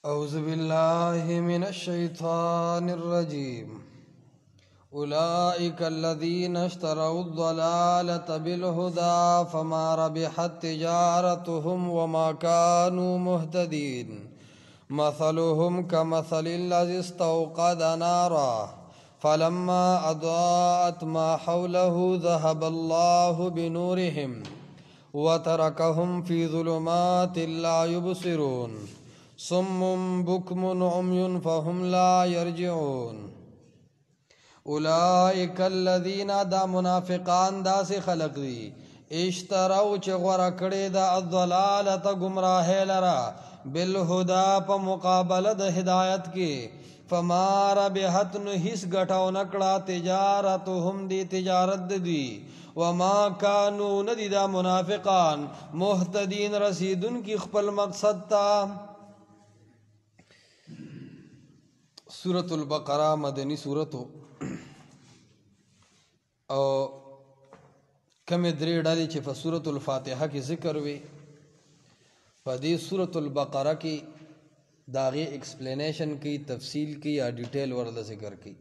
أعوذ بالله من الشيطان الرجيم. أولئك الذين اشتروا الضلالة بالهدى فما ربحت تجارتهم وما كانوا مهتدين. مثلهم كمثل الذي استوقد نارا فلما أضاءت ما حوله ذهب الله بنورهم وتركهم في ظلمات لا يبصرون صم بكم عمي فهم لا يرجعون. اولئک الذین دا منافقان داسې خلق دي اشتروا چې غوره کړي د الضلالت گمراهی لرا بالهدى په مقابله د هدایت کې فما ربحت نو هیڅ ګټاو نکړه تجارتهم دی تجارت دی وما كانوا ندی دا منافقان مهتدین رسیدن کی خپل مقصد تا. سورة البقرہ مدنی سورتو او کم درې ډلې چې په سورة الفاتحه کې ذکر وي په دې سورة البقرہ کې داغه ایکسپلینیشن کی تفصیل کی یا ډیټیل ورله ذکر کی.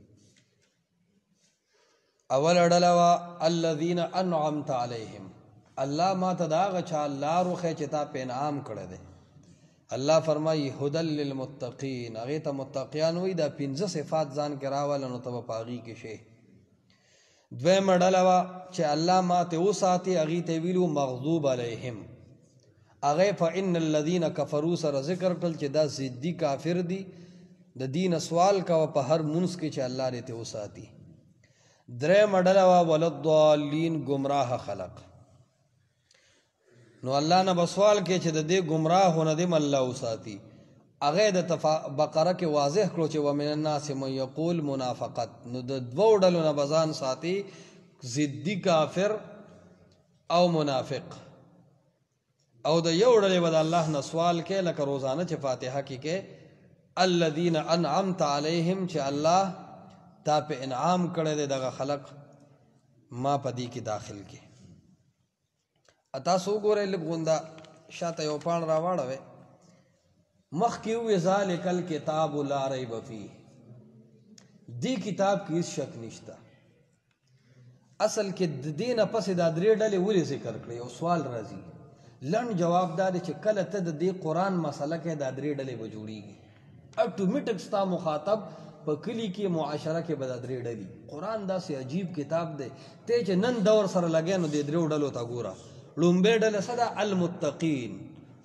اول ډله وا الذین انعمت علیهم، الله ما تداغه چا الله روخه چې تا په انعام کړه دے. الله فرمایي هدل للمتقین، هغه ته متقیان وي دا 15 صفات ځان کې راول نو ته پاغي کې شي. دوی مډاله وا چې الله ما ته وساتي هغه ته ویلو مغضوب علیهم، هغه فإن الذين كفروا سره ذکر کړل چې دا ضدی کافر دي د دین سوال کا په هر منس کې چې الله دې ته وساتي. درې مډاله وا ولضالین گمراه خلق، نو الله نه بسوال کې چې د دې گمراهونه دې الله وساتي. هغه د بقره کې واضح کړو چې ومن الناس من یقول منافقت، نو د دوه ډلو نه بزان ساتي ضدی کافر او منافق، او د یو ډلې بد الله نه سوال کې لکه روزانه چې فاتحه کې الذين انعمت عليهم چې الله تا په انعام کړی دی دغه خلق ما پدې کې داخل کې. اتا سو ګوره لګوندا شاته یو پان را واړوي مخ کې وې ذالک الکتاب لا ریب فیه، دی کتاب کې هیڅ شک نشته. اصل کې د دینه پسې دا درې ډلې ولې ذکر کړې او سوال راځي لن جواب دار چې کله ته د دې قران مسله کې دا درې ډلې به جوړیږي اټومیټک ستا مخاطب په کلی کې معاشره کې به دا درې ډلې. قران داسې عجیب کتاب دی ته چې نن دور سره لګې نو د درې ډلو ته ګوره. لومبه ډله صدا المتقین،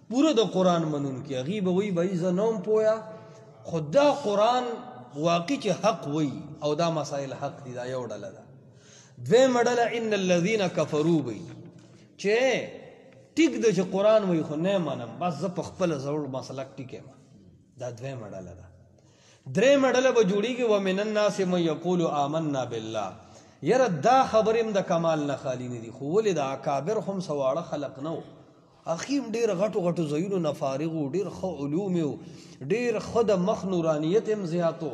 پورا د قران منون کې غیب وی به زنوم پویا خدا قران واقع چې حق وی او دا مسائل حق دي. دا یو ډله ده. دوی مډله ان الذين كفروا وی چې ټیک د چې قران وی خو نه منم بس ز په خپل زړه مسلک ټیکم. دا دوی مډله ده. درې مډله به جوړیږي ومن الناس من یقول آمنا بالله، یره دا خبرم د کمال نه خالی نه دي خو ولې د اکابر هم سواړه خلق نو اخیم ډیر غټو غټو زینو نه فارغو ډیر خو علوم ډیر خود مخ نورانیت هم زیاتو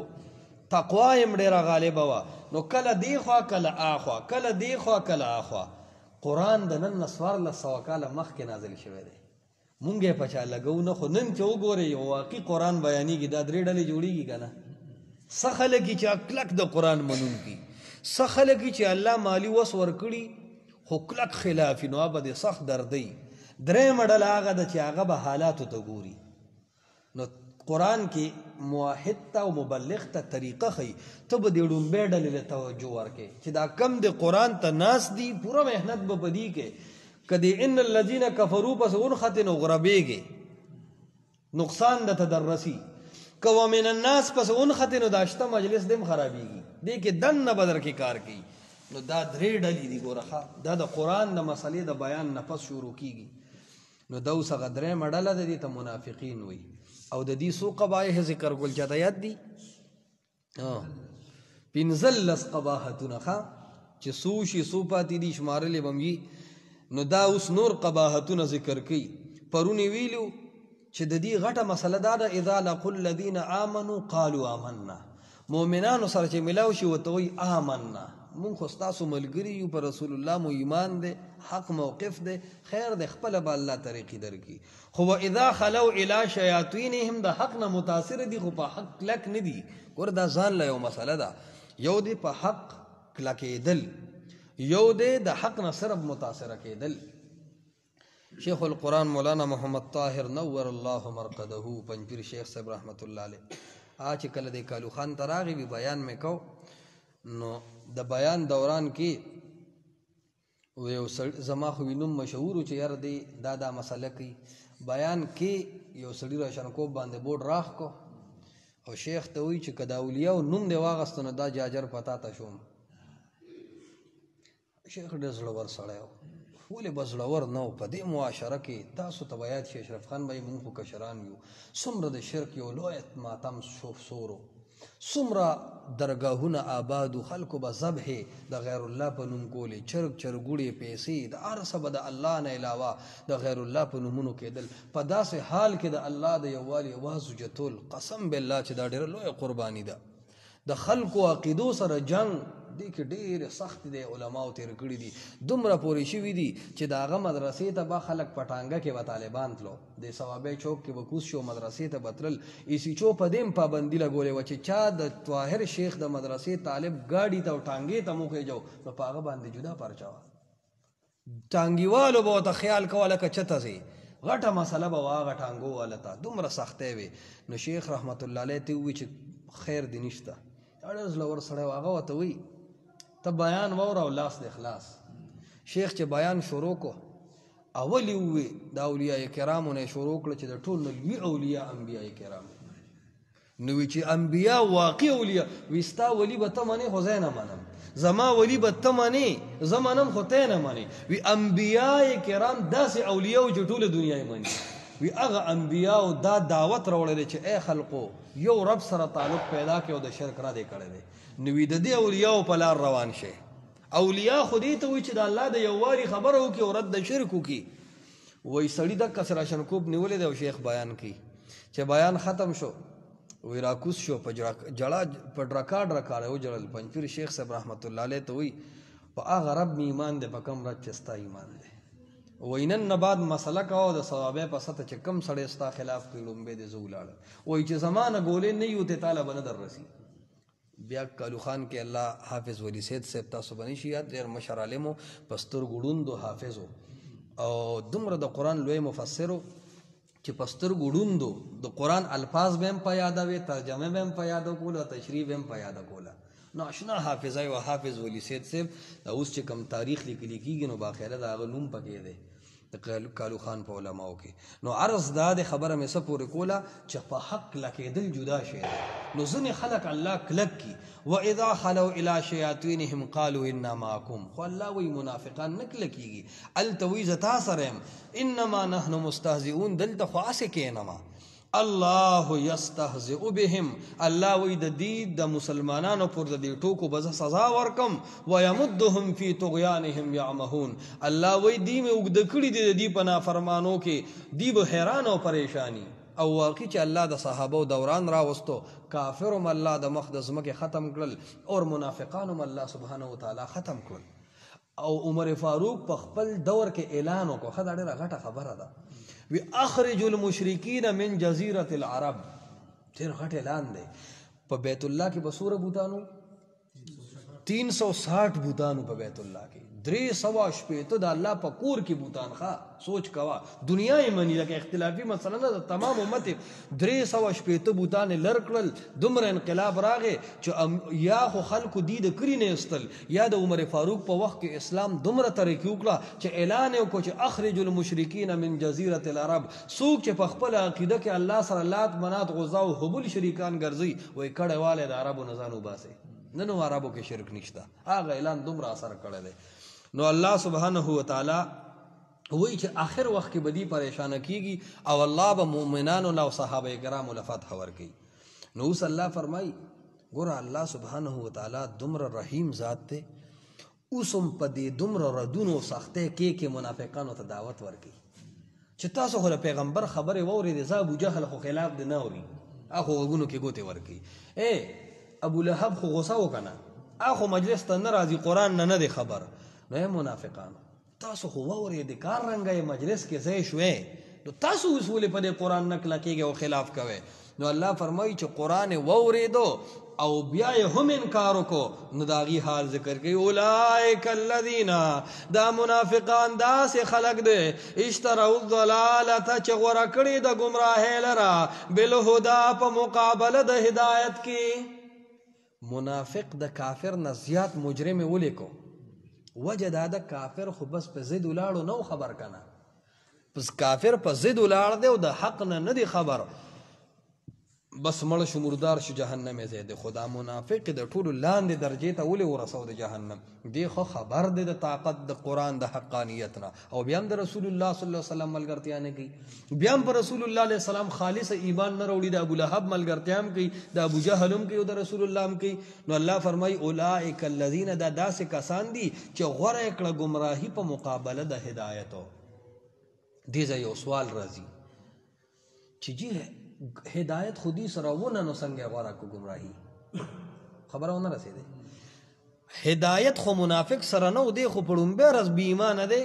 تقوا هم ډیر غالب وا. نو کله دی خو کله اخوا کله دی خو کله اخوا. قران د نن نسوار له سوکاله مخ کې نازل شوی دی مونږه پچا لګو نه خو نن چې وګوري یو واقعي قران بیانېږي دا درې ډلې جوړیږي کنه. سخله کی چې اکلک د قران منون کی، سخله کی چې الله مالی وس ور کړی خو کلک خلاف نو ابد سخت دردی. درې مډل هغه د چې هغه به حالات ته ګوري. نو قران کې موحد او مبلغ ته طریقه خي ته به د ډومبه ډلې توجه ورکې چې دا کم د قران ته ناس دی پورا مهنت به بدی کې کدی ان الذين كفروا پس اون خطن غربېږي نقصان د تدرسی کو من الناس پس اون خطن داشته مجلس دم خرابېږي دې کې دن نه بدر کې کار کوي. نو دا درې ډلې دي ګورخه دا د قران د مسلې د بیان نه پس شروع کیږي. نو دا اوس غدرې مډاله د دې ته منافقین وي او د دې سو قبایح ذکر کول چاته یاد دي پنزلس قباحتونه چې سوشي سو پاتې دي شمارلې بمږي. نو دا اوس نور قباحتونه ذکر کوي. پرونی ویلو چې د دې غټه مسله دا ده اذا لقوا الذين امنوا قالوا آمنا، مؤمنانو سره چې ملاو شي وته وي آمنا مونږ خو ستاسو ملګري یو، پر رسول الله مو ایمان دی، حق موقف دی، خیر دی، خپله به الله طریقې درکړي. خو واذا خلو الی شیاطینهم د حق نه متاثر دي خو په حق کلک نه دي. ګوره دا ځان له یو مسله ده، یو دی په حق کلکېدل، یو دی د حق نه صرف متاثره کېدل. شیخ القرآن مولانا محمد طاهر نور الله مرقده پنځپیر شیخ صاحب رحمت الله علیه چې کله د کالو خان ته راغی وی بیان مې کو، نو د بیان دوران کې یو زما خو نوم مشهور چې یار دی دا مسله کوي. بیان کې یو سړي راشنکوب باندې بورډ راخ کو او شیخ ته وی چې کدا اولیاء نوم دی واغستو نو دا جاجر پتا ته شوم. شیخ ډېر زړور سړی و، ولې به زړور نه و؟ په دې معاشره کې تاسو ته باید شي اشرف خان بھائی مونږ خو کشران یو، څومره د شرک یو لوی ماتم سورو، څومره درګاهونه آبادو، خلکو به ذبح د غیر الله په نوم کولې، چرګ چرګوړې پیسې د هر څه به د الله نه علاوه د غیر الله په نومونو کېدل. په داسې حال کې د الله د یووالي اواز اوچتول، قسم بالله چې دا ډېره لویه قرباني ده. د خلکو عقیدو سره جنگ دې کې ډېر سخت دی، علماو تیر کړي دي، دومره پورې شوي دي چې د هغه مدرسې ته به خلک پټانګه کې به طالبان تلو، د ثوابۍ چوک کې به کوز شو مدرسې ته به تلل. ایسیچو په دې پابندي لګولې وه چې چا د طاهر شیخ د مدرسې طالب ګاډي ته او ټانګې ته موخېجو نو په هغه باندې جدا پرچه وه. ټانګیوالو به ورته خیال کوه لکه چته ځې، غټه مسله به وه هغه ټانګو واله ته، دومره سختۍ وې. نو شیخ رحمت الله علیه ته ووایي چې خیر دې نشته، ډېر زړور سړی و. هغه ورته وایي ته بیان واوره او لاس د اخلاص. شیخ چې بیان شروع کو، اول یې ووی د اولیاء کرامو نه شروع کړه چې د ټول نه لوی اولیاء انبیاء کرام. نو وی چې انبیاء واقع اولیاء، وی ستا ولی به ته منې خو زه نه منم، زما ولی به ته منې زه منم خو ته نه منې. وی انبیاء کرام داسې اولیاء چې ټوله دنیا یې مني. وی هغه انبیاء دا دعوت راوړلی چې ای خلقو یو رب سره تعلق پیدا کړي او د شرک را دې کړی دی. نو وی د دې اولیاء په لار روان شي. اولیاء خو دې ته وایي چې د الله د یووالي خبره وکړي او رد د شرک وکړي. وایي سړي دقسې راشنکوب نیولی دی او شیخ بیان کوي چې بیان ختم شو، وی راکوز شو په جړه په ډرکاډ راکاړی وجړل. پنځپیر شیخ صاحب رحمت الله علیه ته وایي په هغه رب مې ایمان دی په کوم رب چې ستا ایمان دی. وایي نن نه بعد مسله کوه د ثوابۍ په سطح چې کوم سړی ستا خلاف کوي لومبی دې زه ولاړم. وایي چې زما نه ګولې نه یو ته تاله به نه در رسي. بیا کالو خان کې الله حافظ ولی سید صاحب تاسو باندې شي یاد، ډېر مشر عالم و، په سترګو ړوند و، حافظ و او دومره د قرآن لوی مفسر و چې په سترګو ړوند و، د قرآن الفاظ به هم په یاده وې، ترجمه به هم په یاده کوله، تشریح به هم په یاده کوله. نو اشنا حافظه و حافظ ولی سید صاحب دا اوس چې کوم تاریخ لیکلی کېږي نو باخره د هغه نوم پکې دی د کالو خان په علماو کې. نو عرض دا د خبره مې څه پورې کوله چې په حق کلکېدل جدا شی دی. نو ځینې خلک الله کلک کي، واذا خلو الی شیاطینهم قالوا انا معکم، خو الله وایي منافقان نه کلکېږي. هلته وایي زه تا سره یم، انما نحن مستهزئون، دلته خو هسې کښېنمه. الله یستهزئ بهم، الله وی د دې د مسلمانانو پر د دې ټوکو به زه سزا ورکم. ویمدهم فی طغیانهم یعمهون، الله وی دی مې اوږده کړي دي د دې په نافرمانو کې، دی به حیران او پریشانی. او واقعي چې الله د صحابو دوران راوستو، کافرم الله د مخ د ځمکې ختم کړل او منافقانم الله سبحانه وتعالی ختم کړل. او عمر فاروق په خپل دور کې اعلان وکړ، ښه دا ډېره غټه خبره ده، وی اخرج المشرکین من جزیرة العرب. ډېر غټ اعلان دی. په بیت الله کې به څومره بوتانو؟ 360 بوتانو په بیت الله کې، 360 د الله په کور کې بوتان. ښه سوچ کوه، دنیا یې مني لکه اختلافي مسله نه ده، تمام امت 360 بوتان لر کړل. دومره انقلاب راغی چې یا خو خلکو دي د کړي نه استل، یا د عمر فاروق په وخت کې اسلام دومره ترقي وکړه چې اعلان یې وکړو چې اخرج المشرکین من جزیرة العرب. څوک چې په خپل عقیده کې الله سره لات منات غزا او هبل شریکان ګرځي، وایي کړی والی د عربو نه ځان وباسئ. نن عربو کې شرک نشته، هغه اعلان دومره اثر کړی دی. نو الله سبحانه وتعالی وایي چې آخر وخت کې به دې پریشانه کېږي او الله به مؤمنانو له او صحابه کرامو له فتح ورکوي. نو اوس الله فرمایي ګوره الله سبحانه وتعالی دومره رحیم ذات دی، اوس هم په دې دومره ردونو او سختۍ کې منافقانو ته دعوت ورکوي چې تاسو خو د پیغمبر خبرې واورېدې، زه ابوجهل خو خلاف دې نه اوري، هغه غوږونو کې ګوتې ورکوي. ابو لهب خو غوسه وکنه اخو مجلس ته نه راځي قرآن نه دی خبر. نو منافقانو تاسو خو واورېدې کار رنګه مجلس کې ځای شوې نو تاسو اصول په دې قرآن نه کلکېږئ او خلاف کوئ. نو الله فرمایي چې قرآن واورېدو او بیا یې هم انکار وکړو نو د هغې حال ذکر کوي. اولئک الذین دا منافقان داسې خلک دی اشتروا الضلالة چې غوره کړي د ګمراهۍ لره بالهدا په مقابله د هدایت کې. منافق د کافر نه زیات مجرم ولیکو وجه دا د کافر خو بس په ضد ولاړو نو خبر کنه پس کافر په ضد ولاړ دی او د حق نه دی خبر بس مړ شو مردار شو جهنم یې ځای دی. خدا منافق د ټولو لاندې درجې ته ولې ورسو د جهنم دی خو خبر دی د طاقت د قرآن د حقانیت نه او بیا هم د رسول الله صلی الله علیه وسلم ملګرتیا نه کوي. بیا هم په رسول الله علیه السلام خالص ایمان نه راوړي. د ابولهب ملګرتیا هم کوي د ابوجهل هم کوي او د رسول الله هم کوي. نو الله فرمایي اولئک الذین دا داسې کسان دي چې غوره یې کړه ګمراهي په مقابله د هدایتو. دې ځای یو سوال راځي چې جی هدایت خودی سره ونه نو څنګه غوړه کو گمراهی خبره ونه رسیدي. هدایت خو منافق سره نو دی خو پړومبه رز بی ایمان دی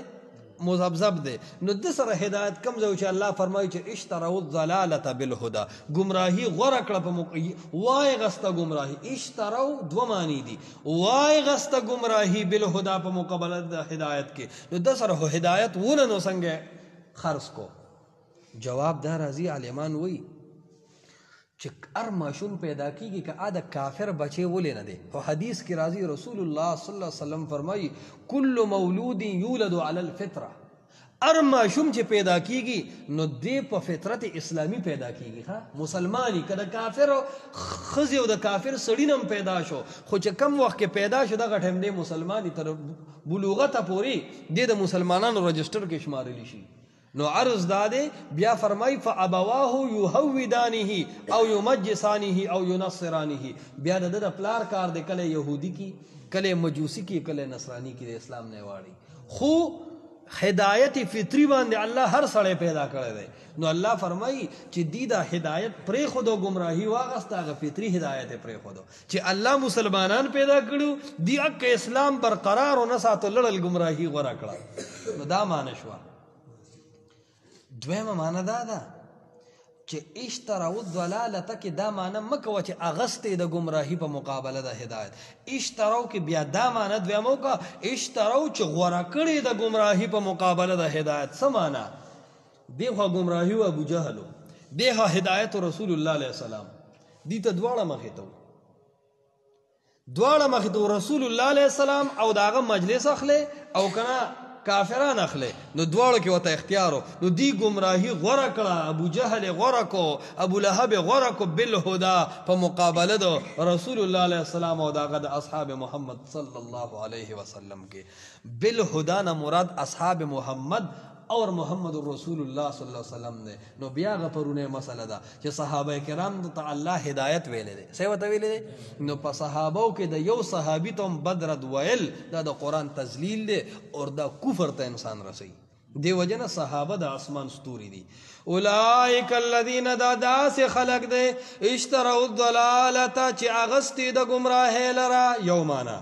مذبذب دی. نو د سره هدایت کم ځو چې الله فرمایي چې اشتروا الضلاله بالهدى گمراهی غوړه کړه په وای غسته گمراهی. اشتروا دو معنی دي وای غسته گمراهی بالهدى په مقابله د هدایت کې. نو د سره هدایت ونه نو څنګه خرڅ کو. جواب دا راځي عالمان وای چې هر ماشوم پیدا کیږي که د کافر بچي ولې نه دی. او حدیث کې راځي رسول الله صلی الله علیه وسلم فرمایي کل مولود یولد علی الفطره. هر ماشوم چې پیدا کیږي نو دی په فطرت اسلامی پیدا کیږي. ها مسلمانی که د کافر ښځې او د کافر سړي نه پیدا شو خو چې کم وخت کې پیدا شو دغه ټایم دی مسلمانی تر بلوغته پورې دی د مسلمانانو رجسټر کې شمارلی شي. نو عرض داده بیا فرمای فابواه یهودانه او یمجسانه او ینصرانه. بیا د پلار کار د کله یهودی کی کله مجوسی کی کله نصرانی کی د اسلام نه واړي. خو هدایت فطری باندې الله هر سړی پیدا کړی دی. نو الله فرمای چې دی دا هدایت پرې خود او گمراهی واغسته هغه فطری هدایت پرې خود چې الله مسلمانان پیدا کړو دی اک اسلام برقرار او نه ساتو لړل گمراهی غوړه کړه. نو دا معنی شو. دویمه معنی دا ده چې اشتروا الضلاله کې دا معنی مکوه چې اغستې د گمراهی په مقابله د هدایت. اشتروا کې بیا دا معنی دویمه کا اشتروا چې غوړه کړي د گمراهی په مقابله د هدایت. څه معنی دیغه گمراهی او ابو جهل دیغه هدایت رسول الله علیه السلام دي ته دواړه مخې ته رسول الله علیه السلام او داغه مجلس اخله او کنا کافران اخله. نو دواړو کې وته اختیارو. نو دی گمراهی غوړه کړه ابو جهل غوړه کو ابو لهب غوړه کو بالهدى په مقابله د رسول الله علیه السلام او داغه د اصحاب محمد صلی الله علیه وسلم کې. بالهدى نه مراد اصحاب محمد اور محمد رسول الله صلی الله علیه وسلم نے. نو بیا غپرونه مسله ده چې صحابه کرام ته الله هدایت ویلې ده. څه وته ویلې ده؟ نو په صحابو کې د یو صحابي ته بدرد ویل دا د قرآن تذلیل ده او دا کفر ته انسان رسي. دی وجنه صحابه د اسمان ستوري دي. اولئک الذین دا داس خلق ده اشتروا الضلاله چې اغستی د گمراهی لرا. یو معنا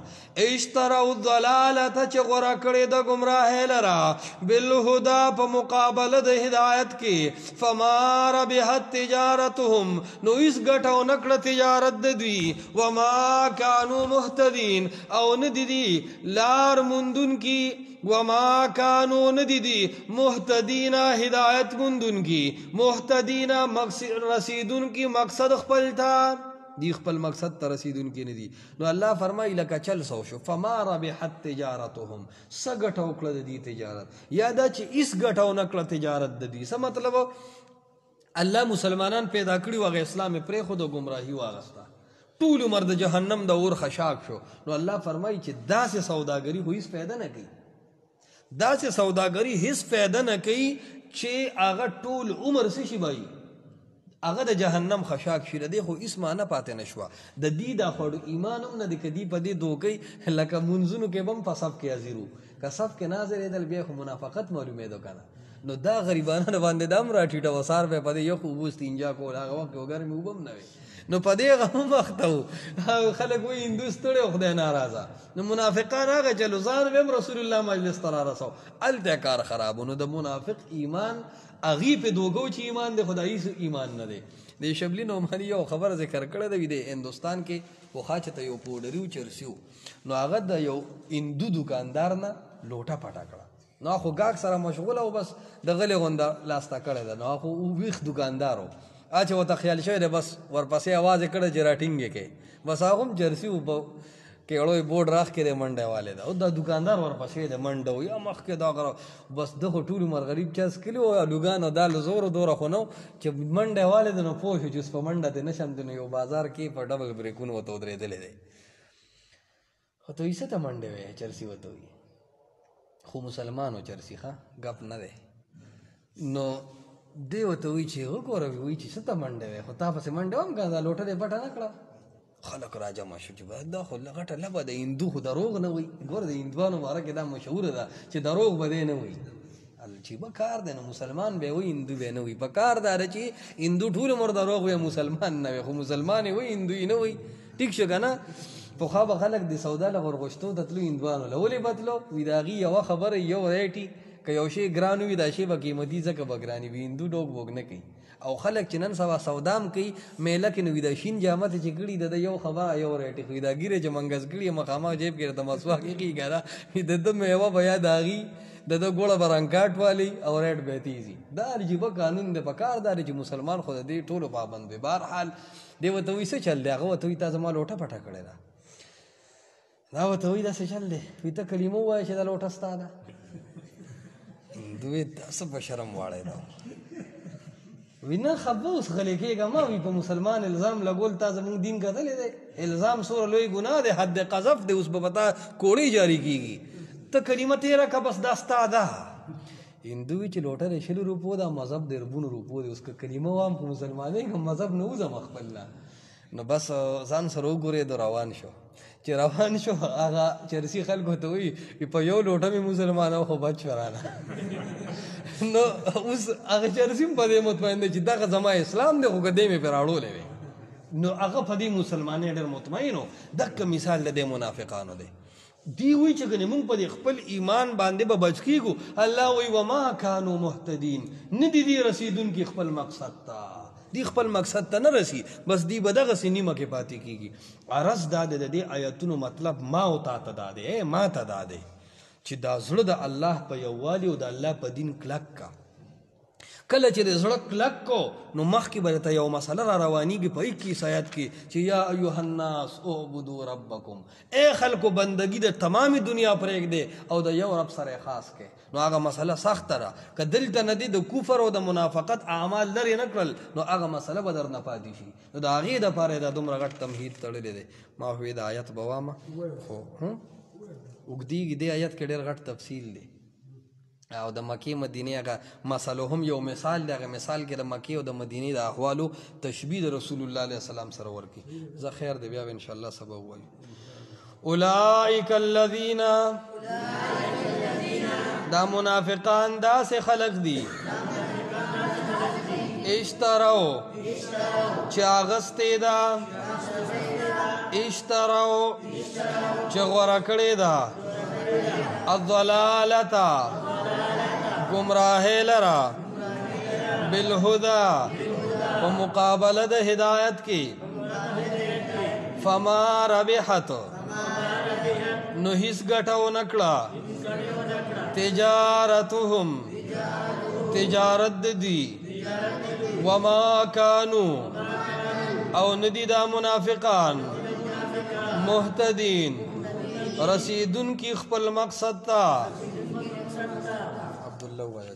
اشتروا الضلاله چې غوړه کړي د گمراهی لرا بالهدى په مقابله د هدایت کې. فما ربحت تجارتهم نو اس ګټو نکړه تجارت د دوی. وما كانوا مهتدين او ندی لار مندون کی. وما كانوا ندی مهتدین هدایت مندون کی. مهتدین مقصد رسیدون کی مقصد خپل تا دی خپل مقصد ته رسیدون کی ندی. نو الله فرمایي لکه چل سو شو فما ربحت تجارتهم سګټو کړه د دې تجارت. یا دا چې اس ګټو نکړه تجارت د دې. څه مطلب الله مسلمانان پیدا کړي وغه اسلام پرې خود گمراهي واغستا ټول عمر د جهنم د اور خشاک شو. نو الله فرمایي چې داسې سوداګری هیڅ پیدا نه کوي. داسې سوداګری هیڅ پیدا نه کوي چې هغه ټول عمر څه شي وایي هغه د جهنم خشاک شي. دی خو هیڅ معنی پاتې نشوه. د دې دا خړو ایمان هم نه دی کدی په دې دوکې لکه منځونو کې بم په صف کې حاضرو که صف کې ناظر ایدل بیا خو منافقت معلومېدو کنه. نو دا غریبانه باندې دام راټیټه وسار به پدې یو خو بوست انجا کول هغه وخت وګر مې وبم نه وي نو پدې غو وخت وو خلک وې هندوستړي خدای ناراضه نو منافقان هغه چلو ځان ویم رسول الله مجلس تر رسو الته کار خرابونو د منافق ایمان اغي په دوغو چې ایمان د خدای ایمان نه دی د شبلی نعمانی یو خبر ذکر کړه د هندوستان کې وخاچته یو پودریو چرسیو نو هغه د یو هندو دکاندار نه لوټه پټه کړه نو خو گاګ سره مشغول او بس د غلې غونډه لاسته کړه ده نو خو ویخ دکاندارو اچ وته خیال شوی ده بس ورپسې आवाज کړه جراټینګ کې بس هغه جرسی وب کېړوي بورډ راخ کې منډه والے ده او د دکاندار ورپسې ده منډه یا مخ کې دا غره بس د ټولو مر غریب چاس کلو لوګانو دال زور دوره خو نو چې منډه والے ده نو پوه چې په منډه ده نشم د یو بازار کې په ډبل بریکونو وته درېدلې ده خو ته یې څه ته منډه وې چرسی وته خو مسلمانو چرسی ښه غپ نه ده نو دی وته وی چې وګوره وی چې څه ته منډه وې خو تاسو منډه هم کنه لوټه دې پټه نه کړه خلک راجا ماشو چې بعد دا خو لغټه لبه د هندو خو دروغ نه وي ګوره د هندوانو باره کې دا مشهوره ده چې دروغ به دی نه وي چې به کار دی نو مسلمان به وي هندو به نه وي په کار دا چې هندو ټول عمر دروغ وي مسلمان نه وي خو مسلمان وي هندو نه وي ټیک شو که نه پخوا به خلک د سودا له غورغوشتو ته تلو هندوانو له ولې به تلو وي د هغې یوه خبره یو ریټي که یو شی ګران وي دا شی به قیمتي ځکه به ګرانې وي هندو ډوک بوک نه کوي او خلک چې نن سبا سودام کوي میله کې نو وي دا شین جامه ته چې کړي د یو خبره یو ریټې خو دا ګیرې چې منګز کړي مخامخ جیب کې د مسواک کېږي که نه د ده میوه به یا د هغې د ده ګوړه به رنګاټ والی او ریټ به تیزي دا عجیبه قانون دی په کار دا چې مسلمان خو د دې ټولو پابند دی بهرحال دی ورته وایي څه چل دی هغه ورته وایي تا زما لوټه پټه کړې ده دا ورته وایي دا څه چل دی وایي ته کلمه ووایه چې دا لوټه ستا ده دوی دا څه په شرم واړی ده وی نه خبه اوس غلی کېږه ما وي په مسلمان الزام لګول تا زموږ دین کتلی دی الزام سوره لوی ګناه دی حد قذف دی اوس به په تا کوړی جاري کېږي ته کلمه تېره که بس دا ستا ده هندو وي چې لوټه د 100 روپو ده مذهب د ربونو روپو دی اوس که کلمه وام په مسلمانۍ که مذهب نه وځم خپل نه نو بس ځان سره وګورېدو روان شو چې روان شو هغه چرسي خلکو ته وایي په یو لوټه مې مسلمانان خو بچ ورانه نو اوس هغه چرسي هم په دې مطمئن دی چې دغه زما اسلام دی خو که دی مې پرې راړولی وی نو هغه په دې مسلمانۍ ډېر مطمئن و دقه مثال د دې منافقانو دی دی وایي چې ګنې موږ په دې خپل ایمان باندې به بچ کېږو الله وایي وما کانو مهتدین نه دي دی رسېدونکي خپل مقصد ته دی خپل مقصد ته نه رسی بس دی به دغسې نیمه کې پاتې کېږي عرض دا دی د دې آیتونو مطلب ما او تا ته دا دی ما ته دا دی چې دا زړه د الله په یووالي او د الله په دین کلک کا کله چې د زړه کلک کو نو مخکې به درته یو مسله را روانېږي په 21 آیت کې چې یا ایها الناس اعبدوا ربکم ای خلکو بندګي د تمامي دنیا پرېږدې او د یو رب سره خاص کې نو هغه مسله سخته ده که دلته نه دی د کفر او د منافقت اعمال لرې نه کړل نو هغه مسله به در نه پاتې شي نو د هغې دپاره دا دومره غټ تمهید تړلی دی ما وې د آیت به وامه خو اوږدېږي دې آیت کې ډېر غټ تفصیل دی او د مکې مدینې هغه مسلو هم یو مثال دی هغه مثال کې د مکې او د مدینې د احوالو تشبیه د رسول الله علیه السلام سره ورکړي زه خیر دی بیا به انشاءالله سبا ووایو اولئک الذین دا منافقان داسې خلق دي اشترو چې اغستې ده اشترو چې غوره کړې ده الضلالة گمراهی لرا بالهدى و مقابله د هدایت کی فما ربحت نو هیڅ ګټو نکړه تجارتهم تجارت دی وما كانوا او ندی دا منافقان مهتدین رسیدن کی خپل مقصد تا عبداللہ وایي